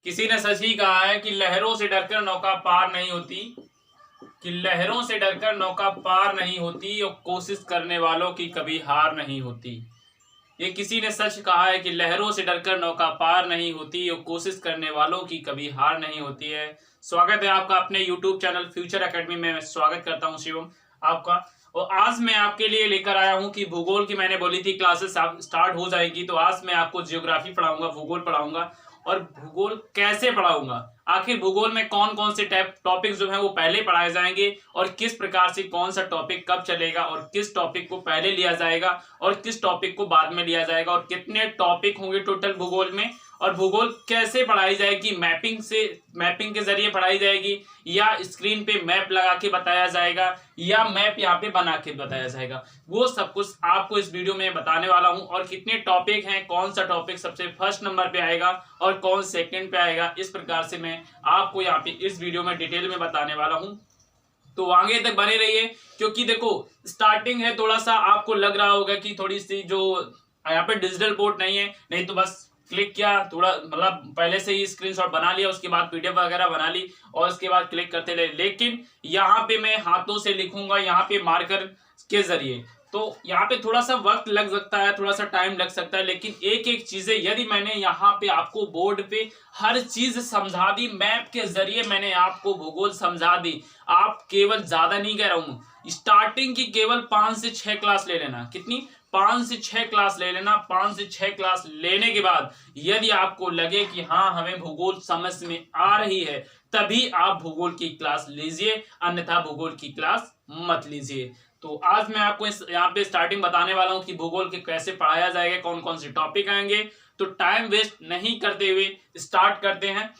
किसी ने सच ही कहा है कि लहरों से डरकर नौका पार नहीं होती, कि लहरों से डरकर नौका पार नहीं होती और कोशिश करने वालों की कभी हार नहीं होती। ये किसी ने सच कहा है कि लहरों से डरकर नौका पार नहीं होती और कोशिश करने वालों की कभी हार नहीं होती है। स्वागत है आपका अपने YouTube चैनल फ्यूचर एकेडमी में। मैं स्वागत करता हूं शिवम आपका। और आज मैं आपके लिए लेकर आया हूं कि भूगोल की मैंने बोली थी क्लासेस स्टार्ट हो जाएगी, तो आज मैं आपको जियोग्राफी पढ़ाऊंगा, भूगोल पढ़ाऊंगा। और भूगोल कैसे पढ़ाऊंगा, आखिर भूगोल में कौन कौन से टॉपिक जो है वो पहले पढ़ाए जाएंगे और किस प्रकार से कौन सा टॉपिक कब चलेगा और किस टॉपिक को पहले लिया जाएगा और किस टॉपिक को बाद में लिया जाएगा और कितने टॉपिक होंगे टोटल भूगोल में। और भूगोल कैसे पढ़ाई जाएगी, मैपिंग के जरिए पढ़ाई जाएगी या स्क्रीन पे मैप लगा के बताया जाएगा या मैप यहाँ पे बना के बताया जाएगा, वो सब कुछ आपको इस वीडियो में बताने वाला हूं। और कितने टॉपिक हैं, कौन सा टॉपिक सबसे फर्स्ट नंबर पे आएगा और कौन सेकंड पे आएगा, इस प्रकार से मैं आपको यहाँ पे इस वीडियो में डिटेल में बताने वाला हूं। तो आगे तक बने रहिए, क्योंकि देखो स्टार्टिंग है, थोड़ा सा आपको लग रहा होगा कि थोड़ी सी जो यहाँ पे डिजिटल बोर्ड नहीं है, नहीं तो बस क्लिक किया, थोड़ा मतलब पहले से ही स्क्रीनशॉट बना लिया, उसके बाद पीडीएफ वगैरह बना ली और उसके बाद क्लिक करते रहे। लेकिन यहाँ पे मैं हाथों से लिखूंगा, यहाँ पे मार्कर के जरिए, तो यहाँ पे थोड़ा सा वक्त लग सकता है, थोड़ा सा टाइम लग सकता है। लेकिन एक एक चीजें यदि मैंने यहाँ पे आपको बोर्ड पे हर चीज समझा दी, मैप के जरिए मैंने आपको भूगोल समझा दी, आप केवल ज्यादा नहीं कह रहा हूं, स्टार्टिंग की केवल 5 से 6 क्लास ले लेना। कितनी? 5 से 6 क्लास ले लेना। 5 से 6 क्लास लेने के बाद यदि आपको लगे कि हाँ हमें भूगोल समझ में आ रही है, तभी आप भूगोल की क्लास लीजिए, अन्यथा भूगोल की क्लास मत लीजिए। तो आज मैं आपको यहाँ पे स्टार्टिंग बताने वाला हूँ कि भूगोल के कैसे पढ़ाया जाएगा, कौन कौन से टॉपिक आएंगे। तो टाइम वेस्ट नहीं करते हुए स्टार्ट करते हैं।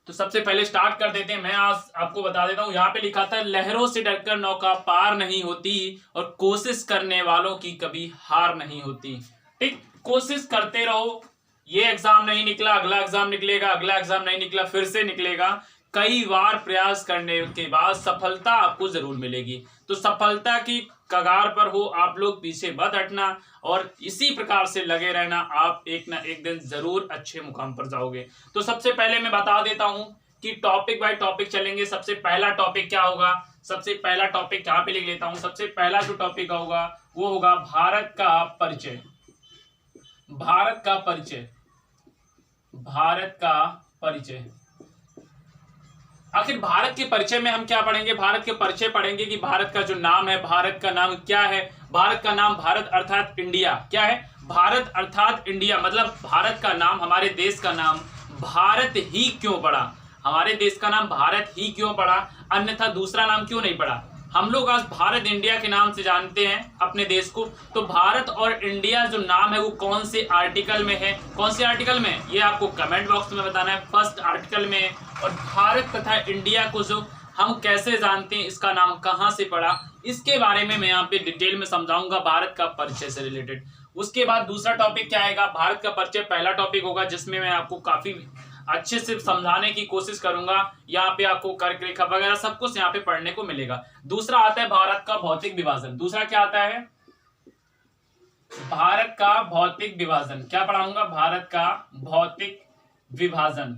तो सबसे पहले स्टार्ट कर देते हैं। मैं आज आपको बता देता हूं, यहाँ पे लिखा था लहरों से डरकर नौका पार नहीं होती और कोशिश करने वालों की कभी हार नहीं होती। ठीक, कोशिश करते रहो। ये एग्जाम नहीं निकला, अगला एग्जाम निकलेगा, अगला एग्जाम नहीं निकला, फिर से निकलेगा। कई बार प्रयास करने के बाद सफलता आपको जरूर मिलेगी। तो सफलता की कगार पर हो आप लोग, पीछे मत हटना और इसी प्रकार से लगे रहना, आप एक ना एक दिन जरूर अच्छे मुकाम पर जाओगे। तो सबसे पहले मैं बता देता हूं कि टॉपिक बाय टॉपिक चलेंगे। सबसे पहला टॉपिक क्या होगा, सबसे पहला टॉपिक यहाँ पे लिख लेता हूं। सबसे पहला जो टॉपिक होगा वो होगा भारत का परिचय। भारत का परिचय, भारत का परिचय। आखिर भारत के परिचय में हम क्या पढ़ेंगे? भारत के परिचय पढ़ेंगे कि भारत का जो नाम है, भारत का नाम क्या है। भारत का नाम भारत अर्थात इंडिया क्या है? भारत अर्थात इंडिया, मतलब भारत का नाम, हमारे देश का नाम भारत ही क्यों पड़ा, हमारे देश का नाम भारत ही क्यों पड़ा, अन्यथा दूसरा नाम क्यों नहीं पड़ा। हम लोग आज भारत इंडिया के नाम से जानते हैं अपने देश को। तो भारत और इंडिया जो नाम है वो कौन से आर्टिकल में है, कौन से आर्टिकल में, ये आपको कमेंट बॉक्स में बताना है। फर्स्ट आर्टिकल में। और भारत तथा इंडिया को जो हम कैसे जानते हैं, इसका नाम कहाँ से पड़ा, इसके बारे में मैं यहाँ पे डिटेल में समझाऊंगा, भारत का परिचय से रिलेटेड। उसके बाद दूसरा टॉपिक क्या आएगा? भारत का परिचय पहला टॉपिक होगा, जिसमें मैं आपको काफी अच्छे से समझाने की कोशिश करूंगा। यहाँ पे आपको कर्क रेखा वगैरह सब कुछ यहाँ पे पढ़ने को मिलेगा। दूसरा आता है भारत का भौतिक विभाजन। दूसरा क्या आता है? भारत का भौतिक विभाजन। क्या पढ़ाऊंगा? भारत का भौतिक विभाजन।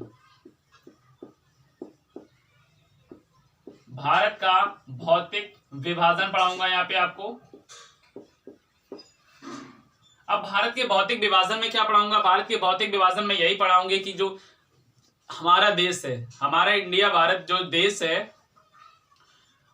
भारत का भौतिक विभाजन पढ़ाऊंगा यहाँ पे आपको। अब भारत के भौतिक विभाजन में क्या पढ़ाऊंगा? भारत के भौतिक विभाजन में यही पढ़ाऊंगे कि जो हमारा देश है, हमारा इंडिया भारत जो देश है,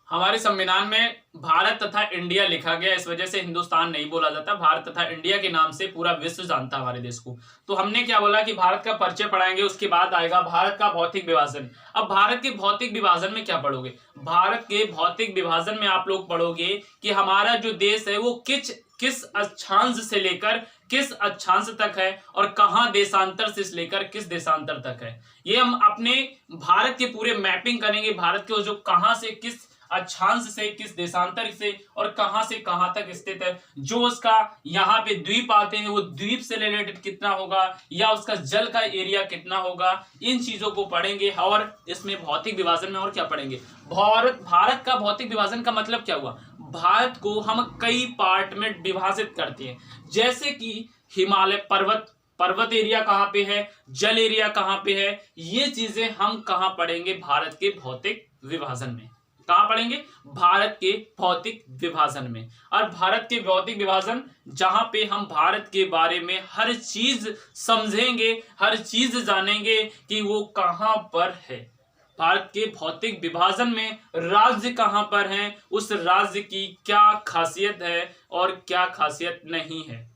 हमारे संविधान में भारत तथा इंडिया लिखा गया, इस वजह से हिंदुस्तान नहीं बोला जाता, भारत तथा इंडिया के नाम से पूरा विश्व जानता है हमारे देश को। तो हमने क्या बोला कि भारत का परिचय पढ़ाएंगे, उसके बाद आएगा भारत का भौतिक विभाजन। अब भारत के भौतिक विभाजन में क्या पढ़ोगे? भारत के भौतिक विभाजन में आप लोग पढ़ोगे कि हमारा जो देश है वो किस अक्षांश से लेकर किस अक्षांश तक है और कहां देशांतर से लेकर किस देशांतर तक है। ये हम अपने भारत के पूरे मैपिंग करेंगे, भारत के जो कहां से किस अक्षांश से किस देशांतर से और कहां से कहां तक स्थित है, जो उसका यहाँ पे द्वीप आते हैं वो द्वीप से रिलेटेड कितना होगा या उसका जल का एरिया कितना होगा, इन चीजों को पढ़ेंगे। और इसमें भौतिक विभाजन में और क्या पढ़ेंगे? भारत का भौतिक विभाजन का मतलब क्या हुआ? भारत को हम कई पार्ट में विभाजित करते हैं, जैसे कि हिमालय पर्वत पर्वत एरिया कहाँ पे है, जल एरिया कहाँ पे है, ये चीजें हम कहाँ पढ़ेंगे, भारत के भौतिक विभाजन में। कहाँ पढ़ेंगे, भारत के भौतिक विभाजन में। और भारत के भौतिक विभाजन जहां पे हम भारत के बारे में हर चीज समझेंगे, हर चीज जानेंगे कि वो कहां पर है। भारत के भौतिक विभाजन में राज्य कहां पर हैं, उस राज्य की क्या खासियत है और क्या खासियत नहीं है,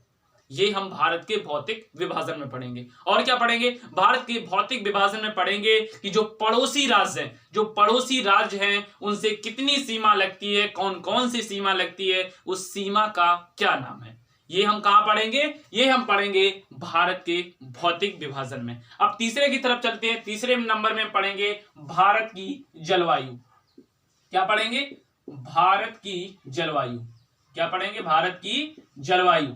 ये हम भारत के भौतिक विभाजन में पढ़ेंगे। और क्या पढ़ेंगे, भारत के भौतिक विभाजन में पढ़ेंगे कि जो पड़ोसी राज्य हैं, जो पड़ोसी राज्य हैं उनसे कितनी सीमा लगती है, कौन कौन सी सीमा लगती है, उस सीमा का क्या नाम है। ये हम कहां पढ़ेंगे, ये हम पढ़ेंगे भारत के भौतिक विभाजन में। अब तीसरे की तरफ चलते हैं। तीसरे नंबर में पढ़ेंगे भारत की जलवायु। क्या पढ़ेंगे, भारत की जलवायु। क्या पढ़ेंगे, भारत की जलवायु।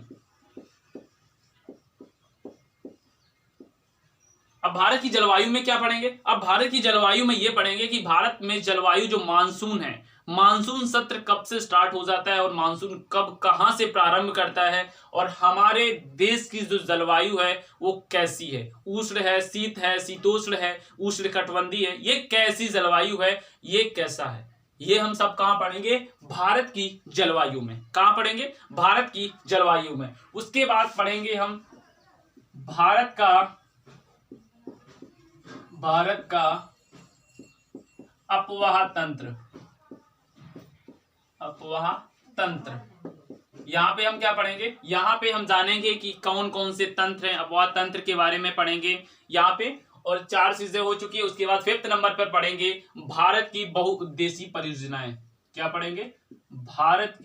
अब भारत की जलवायु में क्या पढ़ेंगे, अब भारत की जलवायु में यह पढ़ेंगे कि भारत में जलवायु जो मानसून है, मानसून सत्र कब से स्टार्ट हो जाता है और मानसून कब कहां से प्रारंभ करता है, और हमारे देश की जो जलवायु है वो कैसी है, उष्ण है, शीत है, शीतोष्ण है, उष्ण कटिबंधीय है, ये कैसी जलवायु है, ये कैसा है, ये हम सब कहां पढ़ेंगे, भारत की जलवायु में। कहां पढ़ेंगे, भारत की जलवायु में। उसके बाद पढ़ेंगे हम भारत का अपवाह तंत्र। अपवाह तंत्र, यहां पे हम क्या पढ़ेंगे, यहां पे हम जानेंगे कि कौन कौन से तंत्र हैं, अपवाह तंत्र के बारे में पढ़ेंगे यहां पे। और 4 चीजें हो चुकी है। उसके बाद 5th नंबर पर पढ़ेंगे भारत की बहुउद्देशीय परियोजनाएं। क्या पढ़ेंगे, भारत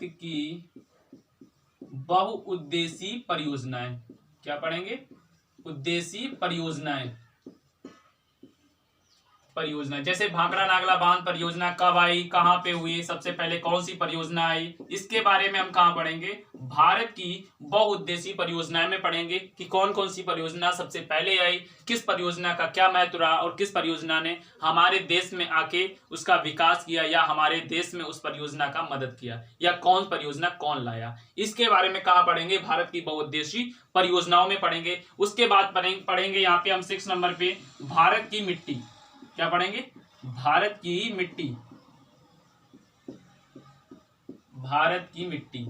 की बहुउद्देशीय परियोजनाएं। क्या पढ़ेंगे, उद्देशीय परियोजनाएं। जैसे भाखड़ा नागला बांध परियोजना कब आई, कहां पे हुई, सबसे पहले कौन सी परियोजना आई, इसके बारे में हम कहां पढ़ेंगे, भारत की बहुउद्देशीय परियोजनाएं में पढ़ेंगे कि कौन कौन सी परियोजना सबसे पहले आई, किस परियोजना का क्या महत्व रहा और किस परियोजना ने हमारे देश में आके उसका विकास किया या हमारे देश में उस परियोजना का मदद किया, या कौन परियोजना कौन लाया, इसके बारे में कहां पढ़ेंगे, भारत की बहुउद्देशीय परियोजनाओं में पढ़ेंगे। उसके बाद पढ़ेंगे यहाँ पे हम 6 नंबर पे भारत की मिट्टी। क्या पढ़ेंगे, भारत की मिट्टी। भारत की मिट्टी।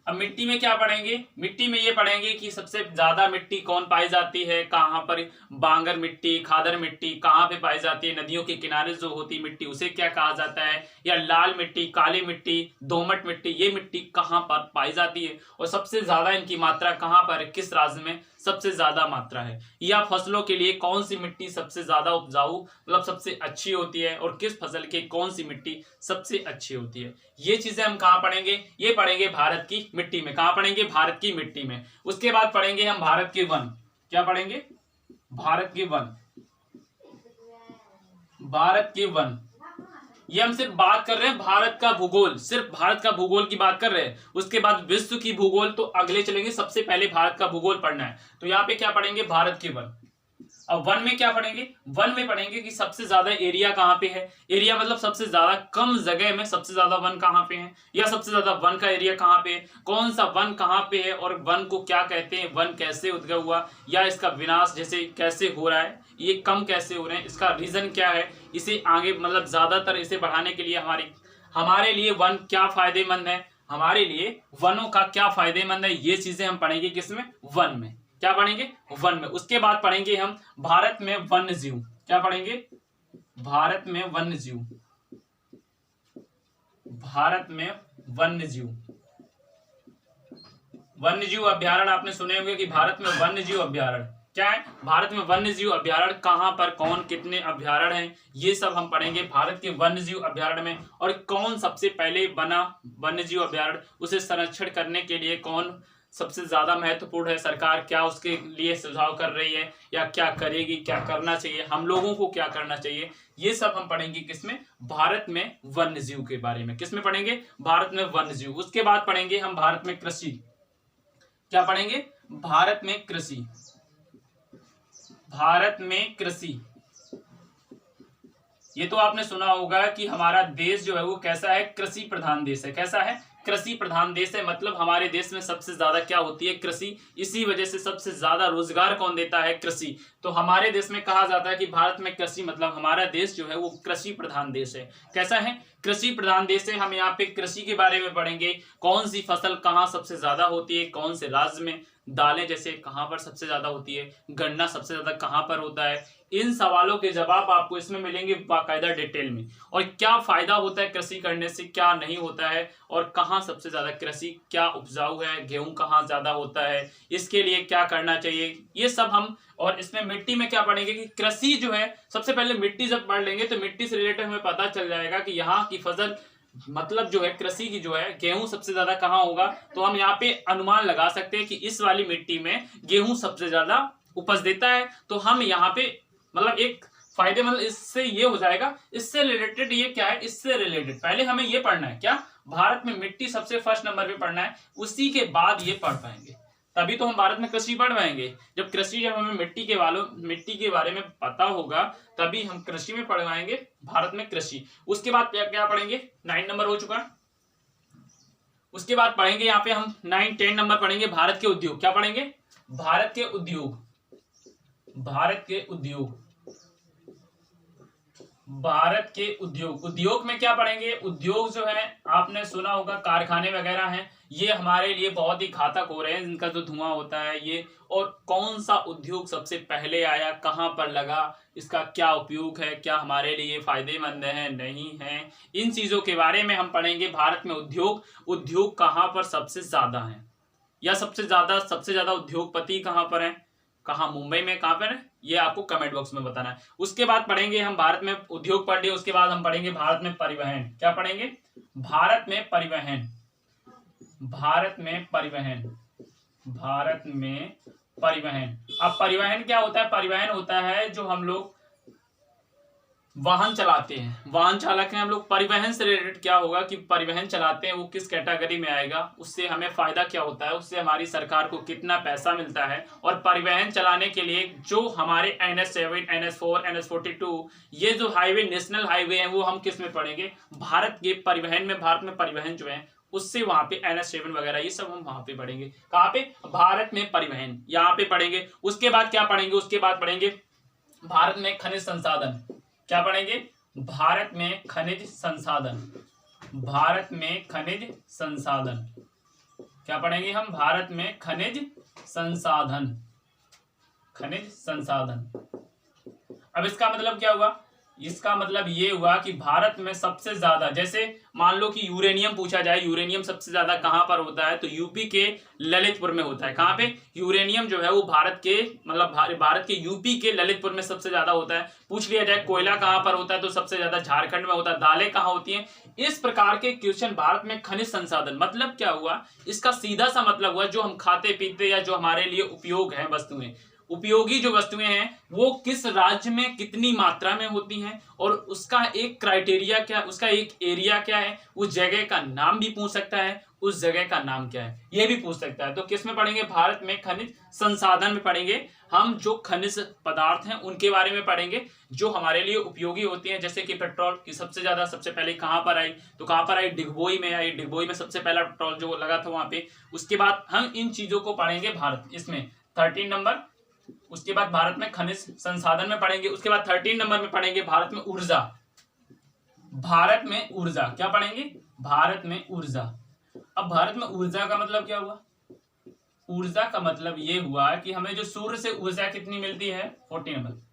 अब मिट्टी में क्या पढ़ेंगे, मिट्टी में ये पढ़ेंगे कि सबसे ज्यादा मिट्टी कौन पाई जाती है, कहां पर, बांगर मिट्टी, खादर मिट्टी कहां पे पाई जाती है, नदियों के किनारे जो होती मिट्टी उसे क्या कहा जाता है, या लाल मिट्टी, काली मिट्टी, दोमट मिट्टी, ये मिट्टी कहां पर पाई जाती है, और सबसे ज्यादा इनकी मात्रा कहां पर, किस राज्य में सबसे ज्यादा मात्रा है, या फसलों के लिए कौन सी मिट्टी सबसे ज्यादा उपजाऊ मतलब सबसे अच्छी होती है, और किस फसल के कौन सी मिट्टी सबसे अच्छी होती है, ये चीजें हम कहां पढ़ेंगे, ये पढ़ेंगे भारत की मिट्टी में। कहां पढ़ेंगे, भारत की मिट्टी में। उसके बाद पढ़ेंगे हम भारत के वन। क्या पढ़ेंगे, भारत के वन। भारत के वन, ये हम सिर्फ बात कर रहे हैं भारत का भूगोल, सिर्फ भारत का भूगोल की बात कर रहे हैं। उसके बाद विश्व की भूगोल तो अगले चलेंगे, सबसे पहले भारत का भूगोल पढ़ना है। तो यहाँ पे क्या पढ़ेंगे, भारत के वन। अब वन में क्या पढ़ेंगे, वन में पढ़ेंगे कि सबसे ज्यादा एरिया कहाँ पे है, एरिया मतलब सबसे ज्यादा कम जगह में सबसे ज्यादा वन कहाँ पे है, या सबसे ज्यादा वन का एरिया कहाँ पे है, कौन सा वन कहाँ पे है, और वन को क्या कहते हैं, वन कैसे उद्भव हुआ, या इसका विनाश जैसे कैसे हो रहा है, ये कम कैसे हो रहे हैं, इसका रीजन क्या है, इसे आगे मतलब ज्यादातर इसे बढ़ाने के लिए हमारे लिए वन क्या फायदेमंद है, हमारे लिए वनों का क्या फायदेमंद है, ये चीजें हम पढ़ेंगे किसमें, वन में। क्या पढ़ेंगे, वन में। उसके बाद पढ़ेंगे हम भारत में वन्य जीव। क्या पढ़ेंगे, भारत में वन्य जीव। भारत में वन्य जीव। वन्य जीव अभ्यारण्य आपने सुने होंगे कि भारत में वन्य जीव अभ्यारण्य क्या है, भारत में वन्य जीव अभ्यारण्य कहां पर, कौन कितने अभ्यारण्य हैं, ये सब हम पढ़ेंगे भारत के वन्य जीव अभ्यारण्य में। और कौन सबसे पहले बना वन्य जीव अभ्यारण्य, उसे संरक्षण करने के लिए कौन सबसे ज्यादा महत्वपूर्ण है, सरकार क्या उसके लिए सुझाव कर रही है, या क्या करेगी, क्या करना चाहिए, हम लोगों को क्या करना चाहिए, ये सब हम पढ़ेंगे किसमें, भारत में वन्य जीव के बारे में। किसमें पढ़ेंगे, भारत में वन्य जीव। उसके बाद पढ़ेंगे हम भारत में कृषि। क्या पढ़ेंगे, भारत में कृषि। भारत में कृषि, ये तो आपने सुना होगा कि हमारा देश जो है वो कैसा है, कृषि प्रधान देश है। कैसा है, कृषि प्रधान देश है, मतलब हमारे देश में सबसे ज्यादा क्या होती है, कृषि। इसी वजह से सबसे ज्यादा रोजगार कौन देता है, कृषि। तो हमारे देश में कहा जाता है कि भारत में कृषि, मतलब हमारा देश जो है वो कृषि प्रधान देश है। कैसा है, कृषि प्रधान देश है। हम यहाँ पे कृषि के बारे में पढ़ेंगे, कौन सी फसल कहाँ सबसे ज्यादा होती है, कौन से राज्य में, दालें जैसे कहाँ पर सबसे ज्यादा होती है, गन्ना सबसे ज्यादा कहाँ पर होता है। इन सवालों के जवाब आपको इसमें मिलेंगे बाकायदा डिटेल में। और क्या फायदा होता है कृषि करने से, क्या नहीं होता है, और कहाँ सबसे ज्यादा कृषि क्या उपजाऊ है, गेहूं कहाँ ज्यादा होता है, इसके लिए क्या करना चाहिए, ये सब हम। और इसमें मिट्टी में क्या पढ़ेंगे कि कृषि जो है, सबसे पहले मिट्टी जब पढ़ लेंगे तो मिट्टी से रिलेटेड हमें पता चल जाएगा कि यहाँ की फसल, मतलब जो है कृषि की जो है, गेहूं सबसे ज्यादा कहाँ होगा। तो हम यहाँ पे अनुमान लगा सकते हैं कि इस वाली मिट्टी में गेहूं सबसे ज्यादा उपज देता है। तो हम यहाँ पे मतलब एक फायदेमंद इससे ये हो जाएगा। इससे रिलेटेड ये क्या है, इससे रिलेटेड पहले हमें ये पढ़ना है, क्या भारत में मिट्टी सबसे फर्स्ट नंबर पे पढ़ना है, उसी के बाद ये पढ़ पाएंगे। तभी तो हम भारत में कृषि पढ़ पाएंगे। जब हमें मिट्टी के बारे में पता होगा, तभी हम कृषि में पढ़ पाएंगे, भारत में कृषि। उसके बाद क्या पढ़ेंगे, 9 नंबर हो चुका। उसके बाद पढ़ेंगे यहाँ पे हम 9, 10 नंबर पढ़ेंगे भारत के उद्योग। क्या पढ़ेंगे, भारत के उद्योग। भारत के उद्योग, भारत के उद्योग। उद्योग में क्या पढ़ेंगे, उद्योग जो है आपने सुना होगा कारखाने वगैरह हैं, ये हमारे लिए बहुत ही घातक हो रहे हैं, इनका जो धुआं होता है ये। और कौन सा उद्योग सबसे पहले आया, कहां पर लगा, इसका क्या उपयोग है, क्या हमारे लिए फायदेमंद है, नहीं है, इन चीजों के बारे में हम पढ़ेंगे। भारत में उद्योग कहां पर सबसे ज्यादा है, या सबसे ज्यादा उद्योगपति कहां पर है, कहाँ मुंबई में, कहां पर है, ये आपको कमेंट बॉक्स में बताना है। उसके बाद पढ़ेंगे हम, भारत में उद्योग पढ़ लिए, उसके बाद हम पढ़ेंगे भारत में परिवहन। क्या पढ़ेंगे, भारत में परिवहन। भारत में परिवहन, भारत में परिवहन। अब परिवहन क्या होता है, परिवहन होता है जो हम लोग वाहन चलाते हैं, वाहन चालक हैं हम लोग। परिवहन से रिलेटेड क्या होगा कि परिवहन चलाते हैं वो किस कैटेगरी में आएगा, उससे हमें फायदा क्या होता है, उससे हमारी सरकार को कितना पैसा मिलता है। और परिवहन चलाने के लिए जो हमारे NH7, NH4, NH42 ये जो हाईवे, नेशनल हाईवे हैं, वो हम किस में पढ़ेंगे, भारत के परिवहन में। भारत में परिवहन जो है उससे वहां पे NH7 वगैरह ये सब हम वहां पे पढ़ेंगे। कहाँ पे, भारत में परिवहन, यहाँ पे पढ़ेंगे। उसके बाद क्या पढ़ेंगे, उसके बाद पढ़ेंगे भारत में खनिज संसाधन। क्या पढ़ेंगे, भारत में खनिज संसाधन। भारत में खनिज संसाधन। क्या पढ़ेंगे हम, भारत में खनिज संसाधन। खनिज संसाधन। अब इसका मतलब क्या हुआ, इसका मतलब ये हुआ कि भारत में सबसे ज्यादा, जैसे मान लो कि यूरेनियम पूछा जाए, यूरेनियम सबसे ज्यादा कहां पर होता है, तो यूपी के ललितपुर में होता है। कहां पे, यूरेनियम जो है वो भारत के, मतलब भारत के यूपी के ललितपुर में सबसे ज्यादा होता है। पूछ लिया जाए कोयला कहां पर होता है, तो सबसे ज्यादा झारखंड में होता है। दालें कहां होती हैं, इस प्रकार के क्वेश्चन। भारत में खनिज संसाधन मतलब क्या हुआ, इसका सीधा सा मतलब हुआ जो हम खाते पीते या जो हमारे लिए उपयोग है वस्तुएं, उपयोगी जो वस्तुएं हैं वो किस राज्य में कितनी मात्रा में होती हैं, और उसका एक क्राइटेरिया क्या, उसका एक एरिया क्या है, उस जगह का नाम भी पूछ सकता है, उस जगह का नाम क्या है ये भी पूछ सकता है। तो किस में पढ़ेंगे, भारत में खनिज संसाधन में पढ़ेंगे हम। जो खनिज पदार्थ हैं उनके बारे में पढ़ेंगे जो हमारे लिए उपयोगी होती हैं। जैसे कि पेट्रोल की सबसे पहले कहां पर आई, तो कहां पर आई, डिगबोई में आई। डिगबोई में सबसे पहला पेट्रोल जो लगा था वहां पे। उसके बाद हम इन चीजों को पढ़ेंगे भारत, इसमें 13 नंबर। उसके बाद भारत में खनिज संसाधन में पढ़ेंगे। उसके बाद 13 नंबर में पढ़ेंगे भारत में ऊर्जा। भारत में ऊर्जा, क्या पढ़ेंगे, भारत में ऊर्जा। अब भारत में ऊर्जा का मतलब क्या हुआ, ऊर्जा का मतलब ये हुआ कि हमें जो सूर्य से ऊर्जा कितनी मिलती है, 14 नंबर।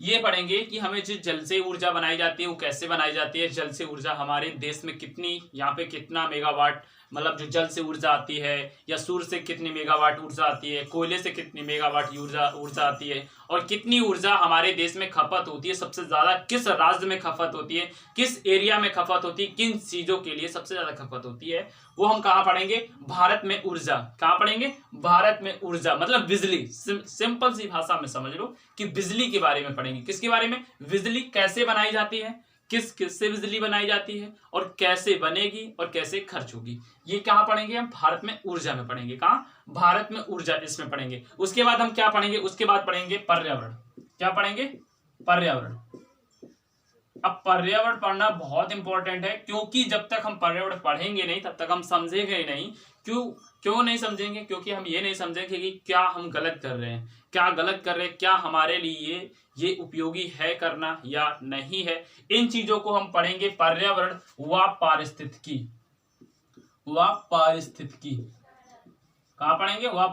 ये पढ़ेंगे कि हमें जो जल से ऊर्जा बनाई जाती है वो कैसे बनाई जाती है। जल से ऊर्जा हमारे देश में कितनी, यहाँ पे कितना मेगावाट, मतलब जो जल से ऊर्जा आती है, या सूर्य से कितनी मेगावाट ऊर्जा आती है, कोयले से कितनी मेगावाट ऊर्जा आती है, और कितनी ऊर्जा हमारे देश में खपत होती है, सबसे ज्यादा किस राज्य में खपत होती है, किस एरिया में खपत होती है, किन चीजों के लिए सबसे ज्यादा खपत होती है, वो हम कहाँ पढ़ेंगे, भारत में ऊर्जा। कहाँ पढ़ेंगे, भारत में ऊर्जा मतलब बिजली। सिंपल सी भाषा में समझ लो कि बिजली के बारे में पढ़ेंगे। किसके बारे में, बिजली कैसे बनाई जाती है, किससे बिजली बनाई जाती है, और कैसे बनेगी और कैसे खर्च होगी, ये कहाँ पढ़ेंगे हम, भारत में ऊर्जा में पढ़ेंगे। कहाँ, भारत में ऊर्जा, इसमें पढ़ेंगे। उसके बाद हम क्या पढ़ेंगे, उसके बाद पढ़ेंगे पर्यावरण। क्या पढ़ेंगे, पर्यावरण। अब पर्यावरण पढ़ना बहुत इंपॉर्टेंट है, क्योंकि जब तक हम पर्यावरण पढ़ेंगे नहीं तब तक हम समझेंगे नहीं। क्यों नहीं समझेंगे? क्योंकि हम ये नहीं समझेंगे कि क्या हम गलत कर रहे हैं, क्या गलत कर रहे हैं, क्या हमारे लिए ये उपयोगी है करना या नहीं है। इन चीजों को हम पढ़ेंगे पर्यावरण व पारिस्थितिकी। कहाँ पढ़ेंगे? व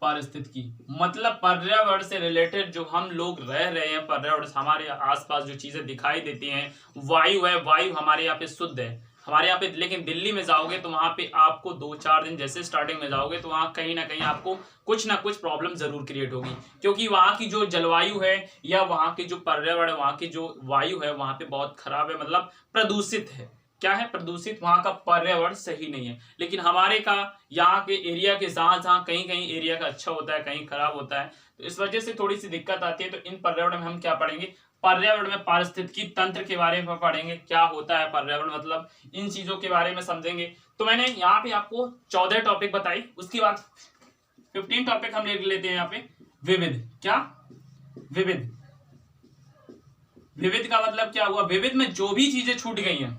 पारिस्थितिकी मतलब पर्यावरण से रिलेटेड जो हम लोग रह रहे हैं, पर्यावरण हमारे आसपास जो चीजें दिखाई देती हैं, वायु है, वायु हमारे यहाँ पे शुद्ध है हमारे यहाँ पे, लेकिन दिल्ली में जाओगे तो वहां पे आपको 2-4 दिन, जैसे स्टार्टिंग में जाओगे तो वहां कहीं ना कहीं आपको कुछ ना कुछ प्रॉब्लम जरूर क्रिएट होगी, क्योंकि वहां की जो जलवायु है या वहां की जो पर्यावरण है, वहां की जो वायु है वहां पे बहुत खराब है, मतलब प्रदूषित है। क्या है? प्रदूषित। वहां का पर्यावरण सही नहीं है। लेकिन हमारे का यहाँ के एरिया के जहां कहीं कहीं एरिया का अच्छा होता है, कहीं खराब होता है, तो इस वजह से थोड़ी सी दिक्कत आती है। तो इन पर्यावरण में हम क्या पढ़ेंगे? पर्यावरण में पारिस्थितिकी तंत्र के बारे में पढ़ेंगे, क्या होता है पर्यावरण, मतलब इन चीजों के बारे में समझेंगे। तो मैंने यहाँ पे आपको 14 टॉपिक बताई, उसके बाद 15 टॉपिक हम ले लेते हैं यहाँ पे। विविध। क्या? विविध का मतलब क्या हुआ? विविध में जो भी चीजें छूट गई हैं,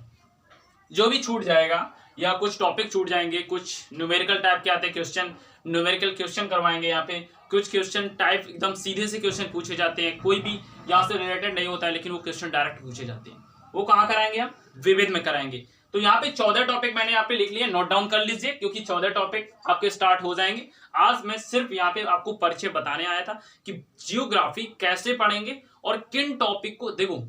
जो भी छूट जाएगा, या कुछ टॉपिक छूट जाएंगे, कुछ न्यूमेरिकल टाइप के आते हैं क्वेश्चन, न्यूमेरिकल क्वेश्चन करवाएंगे यहाँ पे। कुछ क्वेश्चन टाइप एकदम सीधे से क्वेश्चन पूछे जाते हैं, कोई भी यहाँ से रिलेटेड नहीं होता है, लेकिन वो क्वेश्चन डायरेक्ट पूछे जाते हैं, वो कहाँ कराएंगे? हम विविध में कराएंगे। तो यहाँ पे 14 टॉपिक मैंने यहाँ पे लिख लिए, नोट डाउन कर लीजिए, क्योंकि 14 टॉपिक आपके स्टार्ट हो जाएंगे। आज मैं सिर्फ यहाँ पे आपको परिचय बताने आया था कि जियोग्राफी कैसे पढ़ेंगे और किन टॉपिक को। देखो,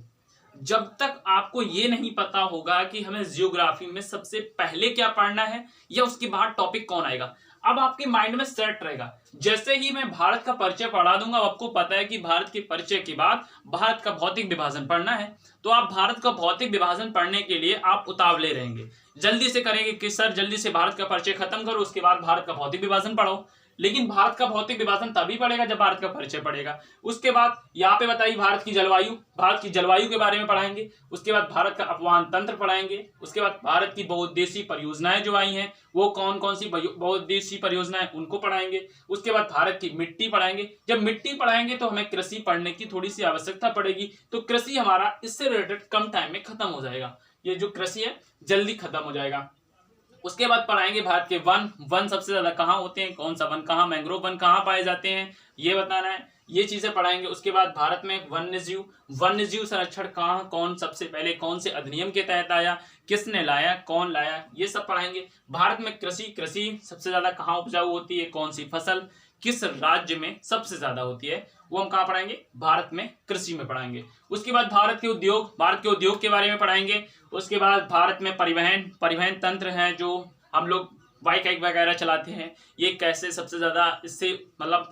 जब तक आपको ये नहीं पता होगा कि हमें जियोग्राफी में सबसे पहले क्या पढ़ना है या उसके बाद टॉपिक कौन आएगा, अब आपके माइंड में सेट रहेगा। जैसे ही मैं भारत का परिचय पढ़ा दूंगा, आपको पता है कि भारत के परिचय के बाद भारत का भौतिक विभाजन पढ़ना है, तो आप भारत का भौतिक विभाजन पढ़ने के लिए आप उतावले रहेंगे, जल्दी से करेंगे कि सर जल्दी से भारत का परिचय खत्म करो, उसके बाद भारत का भौतिक विभाजन पढ़ो। लेकिन भारत का भौतिक विभाजन तभी पड़ेगा जब भारत का परिचय पड़ेगा। उसके बाद यहाँ पे बताइए भारत की जलवायु के बारे में पढ़ाएंगे। उसके बाद भारत का अपवहन तंत्र पढ़ाएंगे। उसके बाद भारत की बहुउद्देशीय परियोजनाएं जो आई हैं, वो कौन कौन सी बहुउद्देशीय परियोजनाएं, उनको पढ़ाएंगे। उसके बाद भारत की मिट्टी पढ़ाएंगे। जब मिट्टी पढ़ाएंगे तो हमें कृषि पढ़ने की थोड़ी सी आवश्यकता पड़ेगी, तो कृषि हमारा इससे रिलेटेड कम टाइम में खत्म हो जाएगा, ये जो कृषि है जल्दी खत्म हो जाएगा। उसके बाद पढ़ाएंगे भारत के वन सबसे ज्यादा कहाँ होते हैं, कौन सा वन कहाँ, मैंग्रोव वन कहाँ पाए जाते हैं, ये बताना है, ये चीजें पढ़ाएंगे। उसके बाद भारत में वन्यजीव संरक्षण कहाँ, कौन सबसे पहले कौन से अधिनियम के तहत आया, किसने लाया, कौन लाया, ये सब पढ़ाएंगे। भारत में कृषि सबसे ज्यादा कहाँ उपजाऊ होती है, कौन सी फसल किस राज्य में सबसे ज्यादा होती है, वो हम कहाँ पढ़ाएंगे? भारत में कृषि में पढ़ाएंगे। उसके बाद भारत के उद्योग के बारे में पढ़ाएंगे। उसके बाद भारत में परिवहन तंत्र है, जो हम लोग बाइक वगैरह चलाते हैं, ये कैसे सबसे ज्यादा इससे मतलब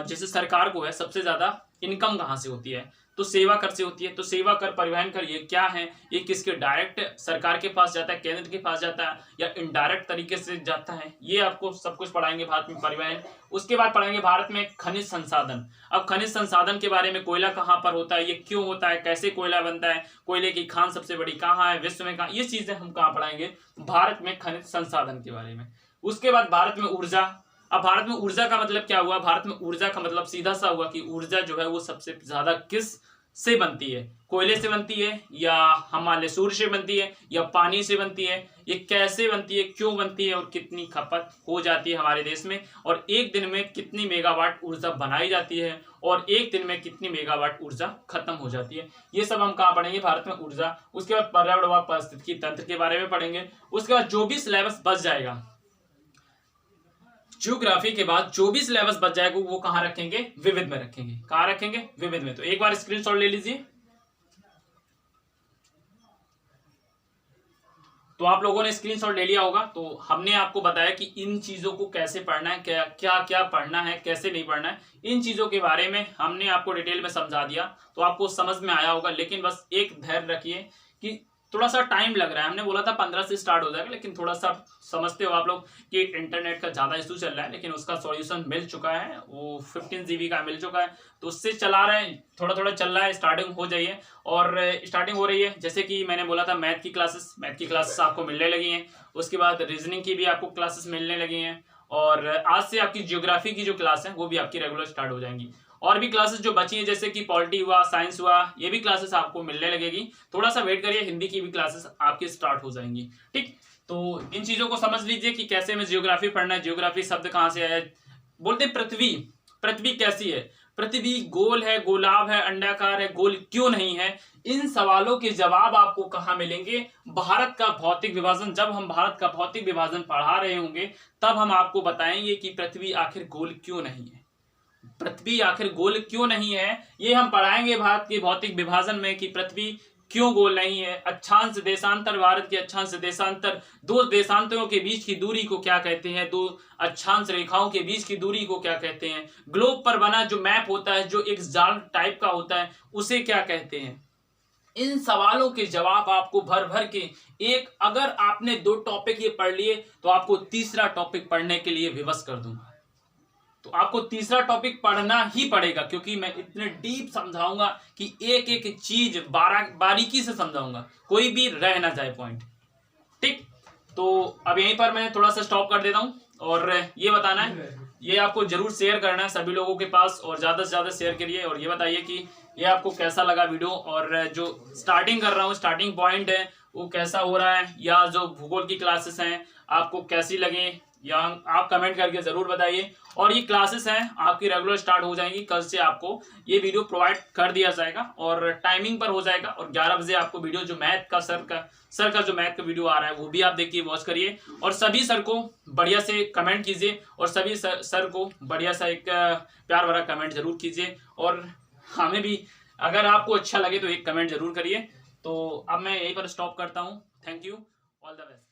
जैसे सरकार को है सबसे ज्यादा इनकम कहाँ से होती है, तो सेवा कर से होती है। तो सेवा कर, परिवहन कर, ये क्या है, ये किसके डायरेक्ट सरकार के पास जाता है, केंद्र के पास जाता है, या इनडायरेक्ट तरीके से जाता है, ये आपको सब कुछ पढ़ाएंगे भारत में परिवहन। उसके बाद पढ़ाएंगे भारत में खनिज संसाधन। अब खनिज संसाधन के बारे में, कोयला कहाँ पर होता है, ये क्यों होता है, कैसे कोयला बनता है, कोयले की खान सबसे बड़ी कहाँ है, विश्व में कहाँ, ये चीजें हम कहाँ पढ़ाएंगे? भारत में खनिज संसाधन के बारे में। उसके बाद भारत में ऊर्जा। अब भारत में ऊर्जा का मतलब क्या हुआ? भारत में ऊर्जा का मतलब सीधा सा हुआ कि ऊर्जा जो है वो सबसे ज्यादा किस से बनती है, कोयले से बनती है, या हमारे सूर्य से बनती है, या पानी से बनती है, ये कैसे बनती है, क्यों बनती है, और कितनी खपत हो जाती है हमारे देश में, और एक दिन में कितनी मेगावाट ऊर्जा बनाई जाती है, और एक दिन में कितनी मेगावाट ऊर्जा खत्म हो जाती है, ये सब हम कहाँ पढ़ेंगे? भारत में ऊर्जा। उसके बाद पर्यावरण व पारिस्थितिकी तंत्र के बारे में पढ़ेंगे। उसके बाद जो भी सिलेबस बच जाएगा जियोग्राफी के बाद, जो भी सिलेबस बच जाएगा वो कहाँ रखेंगे? विविध में रखेंगे। कहाँ रखेंगे? विविध में। तो एक बार स्क्रीनशॉट ले लीजिए। तो आप लोगों ने स्क्रीनशॉट ले लिया होगा। तो हमने आपको बताया कि इन चीजों को कैसे पढ़ना है, क्या क्या पढ़ना है, कैसे नहीं पढ़ना है, इन चीजों के बारे में हमने आपको डिटेल में समझा दिया, तो आपको समझ में आया होगा। लेकिन बस एक धैर्य रखिए कि थोड़ा सा टाइम लग रहा है। हमने बोला था 15 से स्टार्ट हो जाएगा, लेकिन थोड़ा सा समझते हो आप लोग कि इंटरनेट का ज्यादा इशू चल रहा है, लेकिन उसका सॉल्यूशन मिल चुका है, वो 15 GB का मिल चुका है, तो उससे चला रहे हैं, थोड़ा थोड़ा चल रहा है। स्टार्टिंग हो जाइए, और स्टार्टिंग हो रही है। जैसे कि मैंने बोला था मैथ की क्लासेस आपको मिलने लगी हैं। उसके बाद रीजनिंग की भी आपको क्लासेस मिलने लगी हैं, और आज से आपकी ज्योग्राफी की जो क्लास है वो भी आपकी रेगुलर स्टार्ट हो जाएंगी। और भी क्लासेस जो बची हैं जैसे कि पॉलिटी हुआ, साइंस हुआ, ये भी क्लासेस आपको मिलने लगेगी। थोड़ा सा वेट करिए, हिंदी की भी क्लासेस आपकी स्टार्ट हो जाएंगी। ठीक, तो इन चीजों को समझ लीजिए कि कैसे हमें ज्योग्राफी पढ़ना है। ज्योग्राफी शब्द कहाँ से आया, बोलते हैं पृथ्वी, पृथ्वी कैसी है, पृथ्वी गोल है, गोलाभ है, अंडाकार है, गोल क्यों नहीं है। इन सवालों के जवाब आपको कहाँ मिलेंगे, भारत का भौतिक विभाजन। जब हम भारत का भौतिक विभाजन पढ़ा रहे होंगे तब हम आपको बताएंगे कि पृथ्वी आखिर गोल क्यों नहीं है, पृथ्वी आखिर गोल क्यों नहीं है, ये हम पढ़ाएंगे भारत के भौतिक विभाजन में कि पृथ्वी क्यों गोल नहीं है। अक्षांश देशांतर, भारत के अक्षांश देशांतर, दो देशांतरों के बीच की दूरी को क्या कहते हैं, दो अक्षांश रेखाओं के बीच की दूरी को क्या कहते हैं, ग्लोब पर बना जो मैप होता है जो एक जाल टाइप का होता है उसे क्या कहते हैं। इन सवालों के जवाब आपको भर भर के एक, अगर आपने 2 टॉपिक ये पढ़ लिए तो आपको तीसरा टॉपिक पढ़ने के लिए विवश कर दूंगा। तो आपको तीसरा टॉपिक पढ़ना ही पड़ेगा क्योंकि मैं इतने डीप समझाऊंगा कि एक एक चीज बारीकी से समझाऊंगा, कोई भी रह ना जाए पॉइंट। ठीक, तो अब यहीं पर मैं थोड़ा सा स्टॉप कर देता हूं और ये बताना है, ये आपको जरूर शेयर करना है सभी लोगों के पास और ज्यादा से ज्यादा शेयर करिए। और ये बताइए कि ये आपको कैसा लगा वीडियो, और जो स्टार्टिंग कर रहा हूँ, स्टार्टिंग पॉइंट है वो कैसा हो रहा है, या जो भूगोल की क्लासेस हैं आपको कैसी लगे, या आप कमेंट करके जरूर बताइए। और ये क्लासेस हैं आपकी रेगुलर स्टार्ट हो जाएंगी, कल से आपको ये वीडियो प्रोवाइड कर दिया जाएगा और टाइमिंग पर हो जाएगा। और 11 बजे आपको वीडियो जो मैथ का सर का जो मैथ का वीडियो आ रहा है वो भी आप देखिए, वॉच करिए। और सभी सर को बढ़िया से कमेंट कीजिए और सभी सर को बढ़िया सा एक प्यार भरा कमेंट जरूर कीजिए। और हमें भी अगर आपको अच्छा लगे तो एक कमेंट जरूर करिए। तो अब मैं यहीं पर स्टॉप करता हूँ। Thank you, all the best.